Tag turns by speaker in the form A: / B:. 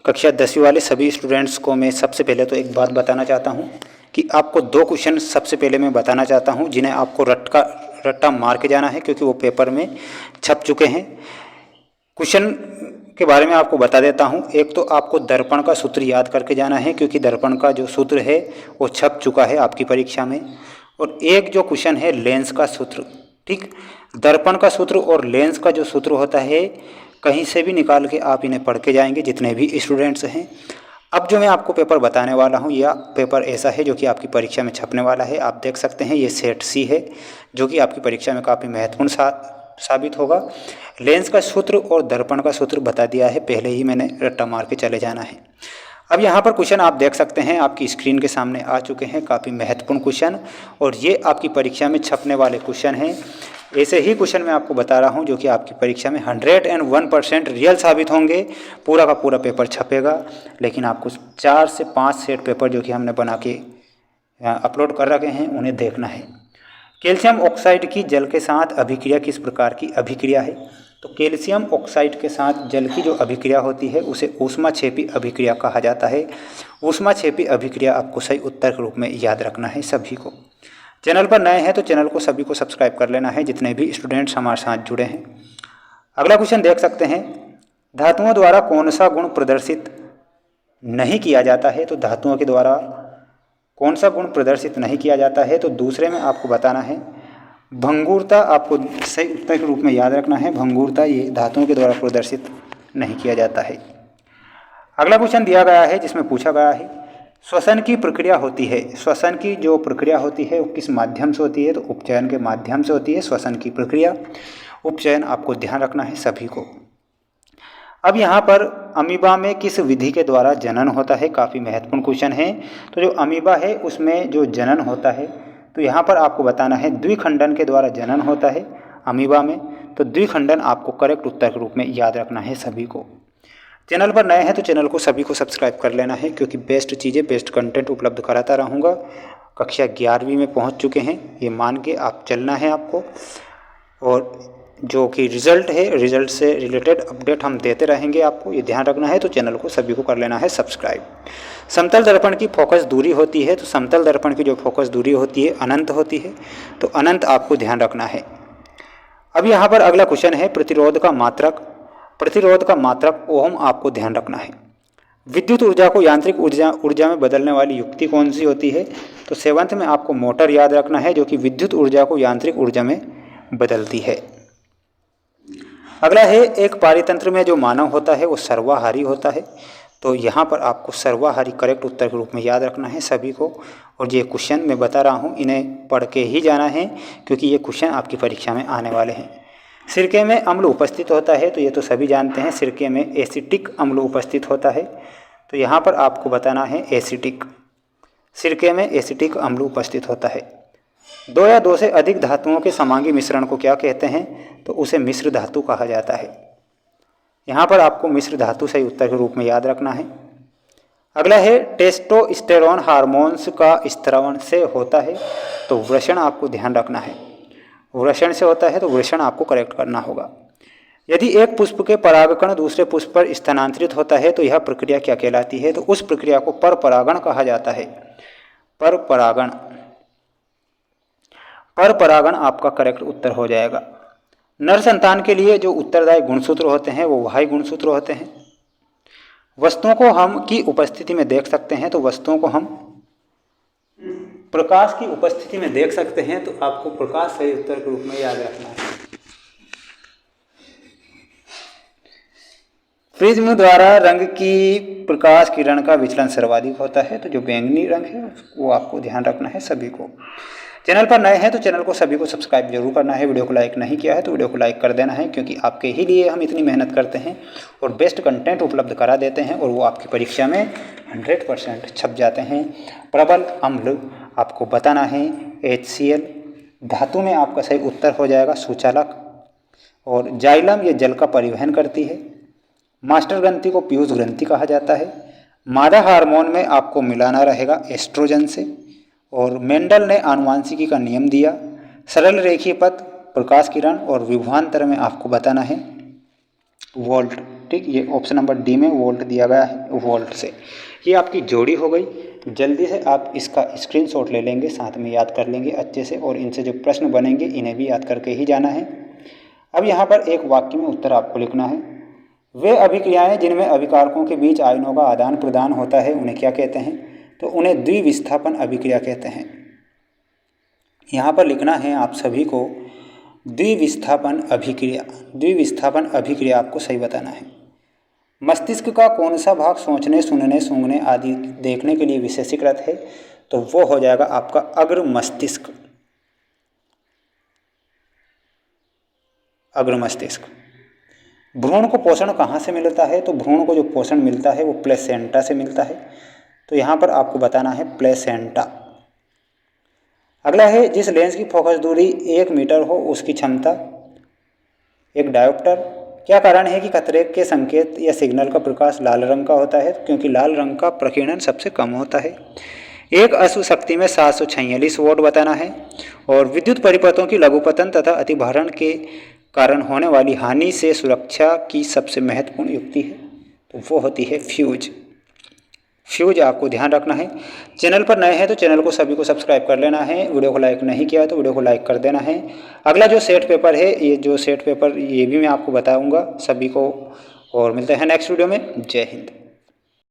A: कक्षा 10वीं वाले सभी स्टूडेंट्स को मैं सबसे पहले तो एक बात बताना चाहता हूँ कि आपको 2 क्वेश्चन सबसे पहले मैं बताना चाहता हूँ जिन्हें आपको रट्टा मार के जाना है, क्योंकि वो पेपर में छप चुके हैं। क्वेश्चन के बारे में आपको बता देता हूँ। एक तो आपको दर्पण का सूत्र याद करके जाना है, क्योंकि दर्पण का जो सूत्र है वो छप चुका है आपकी परीक्षा में। और एक जो क्वेश्चन है लेंस का सूत्र, ठीक। दर्पण का सूत्र और लेंस का जो सूत्र होता है कहीं से भी निकाल के आप इन्हें पढ़ के जाएंगे जितने भी स्टूडेंट्स हैं। अब जो मैं आपको पेपर बताने वाला हूँ यह पेपर ऐसा है जो कि आपकी परीक्षा में छपने वाला है। आप देख सकते हैं ये सेट सी है जो कि आपकी परीक्षा में काफ़ी महत्वपूर्ण साबित होगा। लेंस का सूत्र और दर्पण का सूत्र बता दिया है, पहले ही मैंने रट्टा मार के चले जाना है। अब यहाँ पर क्वेश्चन आप देख सकते हैं आपकी स्क्रीन के सामने आ चुके हैं, काफ़ी महत्वपूर्ण क्वेश्चन, और ये आपकी परीक्षा में छपने वाले क्वेश्चन हैं। ऐसे ही क्वेश्चन मैं आपको बता रहा हूँ जो कि आपकी परीक्षा में 101% रियल साबित होंगे। पूरा का पूरा पेपर छपेगा, लेकिन आपको 4 से 5 सेट पेपर जो कि हमने बना के अपलोड कर रखे हैं उन्हें देखना है। कैल्शियम ऑक्साइड की जल के साथ अभिक्रिया किस प्रकार की अभिक्रिया है? तो कैल्शियम ऑक्साइड के साथ जल की जो अभिक्रिया होती है उसे ऊष्माक्षेपी अभिक्रिया कहा जाता है। ऊष्माक्षेपी अभिक्रिया आपको सही उत्तर के रूप में याद रखना है सभी को। चैनल पर नए हैं तो चैनल को सभी को सब्सक्राइब कर लेना है जितने भी स्टूडेंट्स हमारे साथ जुड़े हैं। अगला क्वेश्चन देख सकते हैं, धातुओं द्वारा कौन सा गुण प्रदर्शित नहीं किया जाता है? तो धातुओं के द्वारा कौन सा गुण प्रदर्शित नहीं किया जाता है? तो दूसरे में आपको बताना है भंगुरता, आपको सही उत्तर के रूप में याद रखना है भंगुरता, ये धातुओं के द्वारा प्रदर्शित नहीं किया जाता है। अगला क्वेश्चन दिया गया है जिसमें पूछा गया है श्वसन की प्रक्रिया होती है, श्वसन की जो प्रक्रिया होती है वो किस माध्यम से होती है? तो उपचयन के माध्यम से होती है श्वसन की प्रक्रिया। उपचयन आपको ध्यान रखना है सभी को। अब यहाँ पर अमीबा में किस विधि के द्वारा जनन होता है? काफ़ी महत्वपूर्ण क्वेश्चन है। तो जो अमीबा है उसमें जो जनन होता है तो यहाँ पर आपको बताना है द्विखंडन के द्वारा जनन होता है अमीबा में। तो द्विखंडन आपको करेक्ट उत्तर के रूप में याद रखना है सभी को। चैनल पर नए हैं तो चैनल को सभी को सब्सक्राइब कर लेना है, क्योंकि बेस्ट चीज़ें बेस्ट कंटेंट उपलब्ध कराता रहूँगा। कक्षा 11वीं में पहुँच चुके हैं ये मान के आप चलना है आपको, और जो कि रिज़ल्ट है रिज़ल्ट से रिलेटेड अपडेट हम देते रहेंगे आपको, ये ध्यान रखना है। तो चैनल को सभी को कर लेना है सब्सक्राइब। समतल दर्पण की फोकस दूरी होती है, तो समतल दर्पण की जो फोकस दूरी होती है अनंत होती है, तो अनंत आपको ध्यान रखना है। अब यहाँ पर अगला क्वेश्चन है प्रतिरोध का मात्रक, प्रतिरोध का मात्रक ओम आपको ध्यान रखना है। विद्युत ऊर्जा को यांत्रिक ऊर्जा में बदलने वाली युक्ति कौन सी होती है? तो 7th में आपको मोटर याद रखना है जो कि विद्युत ऊर्जा को यांत्रिक ऊर्जा में बदलती है। अगला है एक पारितंत्र में जो मानव होता है वो सर्वाहारी होता है, तो यहाँ पर आपको सर्वाहारी करेक्ट उत्तर के रूप में याद रखना है सभी को। और ये क्वेश्चन मैं बता रहा हूँ इन्हें पढ़ के ही जाना है, क्योंकि ये क्वेश्चन आपकी परीक्षा में आने वाले हैं। सिरके में अम्ल उपस्थित होता है, तो ये तो सभी जानते हैं सिरके में एसिटिक अम्ल उपस्थित होता है, तो यहाँ पर आपको बताना है एसिटिक, सिरके में एसिटिक अम्ल उपस्थित होता है। 2 या 2 से अधिक धातुओं के समांगी मिश्रण को क्या कहते हैं? तो उसे मिश्र धातु कहा जाता है। यहाँ पर आपको मिश्र धातु सही उत्तर के रूप में याद रखना है। अगला है टेस्टोस्टेरोन हार्मोन्स का स्त्रवण से होता है, तो वृषण आपको ध्यान रखना है। वृषण से होता है तो वृषण आपको करेक्ट करना होगा। यदि एक पुष्प के परागकण दूसरे पुष्प पर स्थानांतरित होता है तो यह प्रक्रिया क्या कहलाती है? तो उस प्रक्रिया को परपरागण कहा जाता है। परपरागण, परपरागण आपका करेक्ट उत्तर हो जाएगा। नर संतान के लिए जो उत्तरदायी गुणसूत्र होते हैं वो वाही गुणसूत्र होते हैं। वस्तुओं को हम की उपस्थिति में देख सकते हैं, तो वस्तुओं को हम प्रकाश की उपस्थिति में देख सकते हैं, तो आपको प्रकाश सही उत्तर के रूप में याद रखना है। प्रिज्म द्वारा रंग की प्रकाश किरण का विचलन सर्वाधिक होता है, तो जो बैंगनी रंग है वो आपको ध्यान रखना है सभी को। चैनल पर नए हैं तो चैनल को सभी को सब्सक्राइब जरूर करना है। वीडियो को लाइक नहीं किया है तो वीडियो को लाइक कर देना है, क्योंकि आपके ही लिए हम इतनी मेहनत करते हैं और बेस्ट कंटेंट उपलब्ध करा देते हैं, और वो आपकी परीक्षा में 100% छप जाते हैं। प्रबल अम्ल आपको बताना है HCl, धातु में आपका सही उत्तर हो जाएगा सुचालक। और जाइलम ये जल का परिवहन करती है। मास्टर ग्रंथि को पीयूष ग्रंथि कहा जाता है। मादा हार्मोन में आपको मिलाना रहेगा एस्ट्रोजन से। और मेंडल ने आनुवांशिकी का नियम दिया। सरल रेखीय पथ, प्रकाश किरण और विभवांतर में आपको बताना है वोल्ट। ठीक, ये ऑप्शन नंबर डी में वोल्ट दिया गया है, वोल्ट से। ये आपकी जोड़ी हो गई। जल्दी से आप इसका स्क्रीनशॉट ले लेंगे, साथ में याद कर लेंगे अच्छे से, और इनसे जो प्रश्न बनेंगे इन्हें भी याद करके ही जाना है। अब यहाँ पर एक वाक्य में उत्तर आपको लिखना है। वे अभिक्रियाएं जिनमें अभिकारकों के बीच आयनों का आदान प्रदान होता है उन्हें क्या कहते हैं? तो उन्हें द्विविस्थापन अभिक्रिया कहते हैं। यहाँ पर लिखना है आप सभी को द्विविस्थापन अभिक्रिया। द्विविस्थापन अभिक्रिया आपको सही बताना है। मस्तिष्क का कौन सा भाग सोचने, सुनने, सूंघने आदि देखने के लिए विशेषीकृत है? तो वो हो जाएगा आपका अग्र मस्तिष्क। अग्र मस्तिष्क। भ्रूण को पोषण कहाँ से मिलता है? तो भ्रूण को जो पोषण मिलता है वो प्लेसेंटा से मिलता है। तो यहाँ पर आपको बताना है प्लेसेंटा। अगला है जिस लेंस की फोकस दूरी 1 मीटर हो उसकी क्षमता। एक डायोप्टर। क्या कारण है कि खतरे के संकेत या सिग्नल का प्रकाश लाल रंग का होता है? क्योंकि लाल रंग का प्रकीर्णन सबसे कम होता है। एक अश्व शक्ति में 746 वोल्ट बताना है। और विद्युत परिपथों की लघुपतन तथा अतिभारण के कारण होने वाली हानि से सुरक्षा की सबसे महत्वपूर्ण युक्ति है, तो वो होती है फ्यूज। फ्यूज आपको ध्यान रखना है। चैनल पर नए हैं तो चैनल को सभी को सब्सक्राइब कर लेना है। वीडियो को लाइक नहीं किया तो वीडियो को लाइक कर देना है। अगला जो सेट पेपर है, ये जो सेट पेपर ये भी मैं आपको बताऊंगा सभी को, और मिलते हैं नेक्स्ट वीडियो में। जय हिंद।